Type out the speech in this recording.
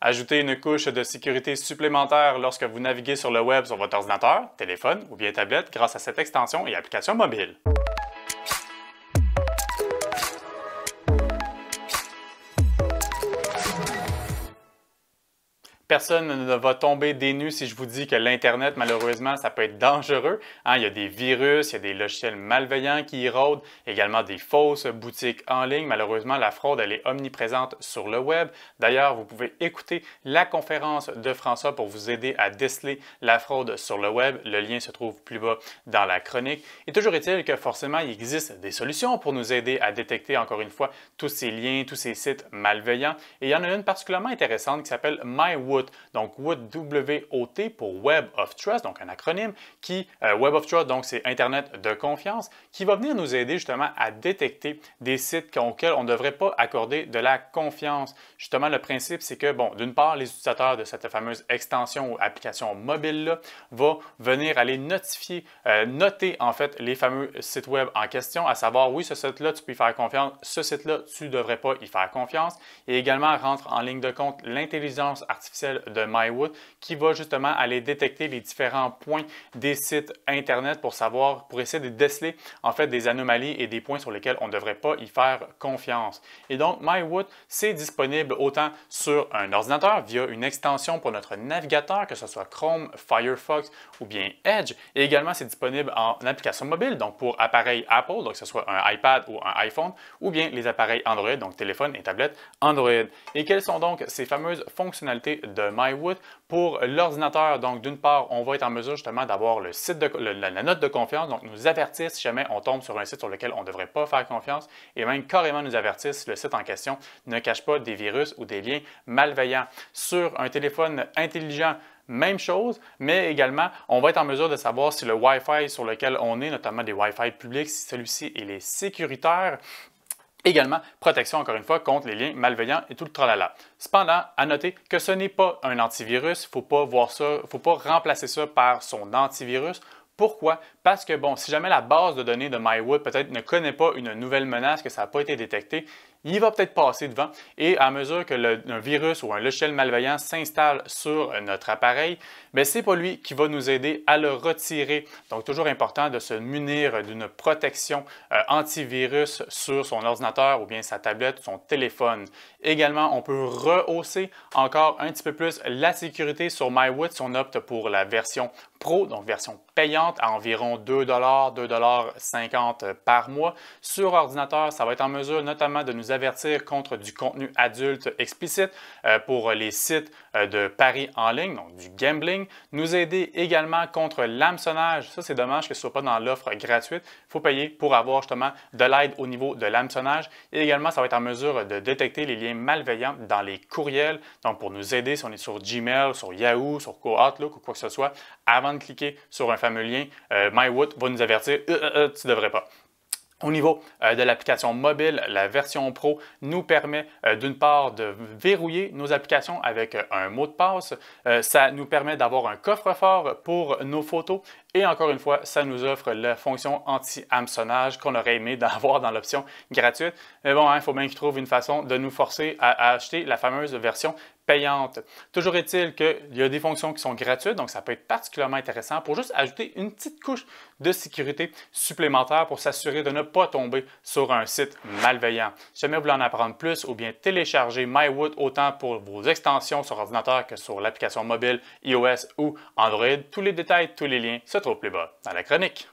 Ajoutez une couche de sécurité supplémentaire lorsque vous naviguez sur le web sur votre ordinateur, téléphone ou bien tablette grâce à cette extension et application mobile. Personne ne va tomber des nues si je vous dis que l'Internet, malheureusement, ça peut être dangereux. Il y a des virus, il y a des logiciels malveillants qui y rôdent, également des fausses boutiques en ligne. Malheureusement, la fraude, elle est omniprésente sur le web. D'ailleurs, vous pouvez écouter la conférence de François pour vous aider à déceler la fraude sur le web. Le lien se trouve plus bas dans la chronique. Et toujours est-il que forcément, il existe des solutions pour nous aider à détecter, encore une fois, tous ces liens, tous ces sites malveillants. Et il y en a une particulièrement intéressante qui s'appelle MyWoot. Donc, WOT, W-O-T pour Web of Trust, donc un acronyme qui, Web of Trust, donc c'est Internet de confiance, qui va venir nous aider justement à détecter des sites auxquels on ne devrait pas accorder de la confiance. Justement, le principe, c'est que, bon, d'une part, les utilisateurs de cette fameuse extension ou application mobile-là vont venir aller noter en fait les fameux sites web en question, à savoir, oui, ce site-là, tu peux y faire confiance, ce site-là, tu ne devrais pas y faire confiance. Et également, rentre en ligne de compte l'intelligence artificielle de MyWoot qui va justement aller détecter les différents points des sites Internet pour essayer de déceler en fait des anomalies et des points sur lesquels on ne devrait pas y faire confiance. Et donc, MyWoot, c'est disponible autant sur un ordinateur via une extension pour notre navigateur, que ce soit Chrome, Firefox ou bien Edge. Et également, c'est disponible en application mobile, donc pour appareil Apple, donc que ce soit un iPad ou un iPhone, ou bien les appareils Android, donc téléphone et tablette Android. Et quelles sont donc ces fameuses fonctionnalités de MyWoot pour l'ordinateur? Donc, d'une part, on va être en mesure justement d'avoir la note de confiance, donc nous avertir si jamais on tombe sur un site sur lequel on ne devrait pas faire confiance et même carrément nous avertir si le site en question ne cache pas des virus ou des liens malveillants. Sur un téléphone intelligent, même chose, mais également, on va être en mesure de savoir si le Wi-Fi sur lequel on est, notamment des Wi-Fi publics, si celui-ci est sécuritaire. Également, protection, encore une fois, contre les liens malveillants et tout le tralala. Cependant, à noter que ce n'est pas un antivirus, il ne faut pas voir ça, faut pas remplacer ça par son antivirus. Pourquoi? Parce que, bon, si jamais la base de données de MyWoot peut-être ne connaît pas une nouvelle menace, que ça n'a pas été détecté, il va peut-être passer devant et à mesure que un virus ou un logiciel malveillant s'installe sur notre appareil, ce n'est pas lui qui va nous aider à le retirer. Donc, toujours important de se munir d'une protection antivirus sur son ordinateur ou bien sa tablette, son téléphone. Également, on peut rehausser encore un petit peu plus la sécurité sur MyWoot si on opte pour la version Pro, donc version payante à environ 2 $2,50 par mois. Sur ordinateur, ça va être en mesure notamment de nous avertir contre du contenu adulte explicite pour les sites de paris en ligne, donc du gambling. Nous aider également contre l'hameçonnage. Ça, c'est dommage que ce ne soit pas dans l'offre gratuite. Il faut payer pour avoir justement de l'aide au niveau de l'hameçonnage. Et également, ça va être en mesure de détecter les liens malveillants dans les courriels. Donc, pour nous aider si on est sur Gmail, sur Yahoo, sur Outlook ou quoi que ce soit, avant de cliquer sur un fameux lien, MyWoot va nous avertir tu ne devrais pas. Au niveau de l'application mobile, la version Pro nous permet d'une part de verrouiller nos applications avec un mot de passe. Ça nous permet d'avoir un coffre-fort pour nos photos. Et encore une fois, ça nous offre la fonction anti-hameçonnage qu'on aurait aimé d'avoir dans l'option gratuite. Mais bon, il faut bien qu'ils trouvent une façon de nous forcer à acheter la fameuse version payante. Toujours est-il qu'il y a des fonctions qui sont gratuites, donc ça peut être particulièrement intéressant pour juste ajouter une petite couche de sécurité supplémentaire pour s'assurer de ne pas tomber sur un site malveillant. Si jamais vous voulez en apprendre plus ou bien télécharger MyWoot autant pour vos extensions sur ordinateur que sur l'application mobile iOS ou Android, tous les détails, tous les liens se trouvent plus bas dans la chronique.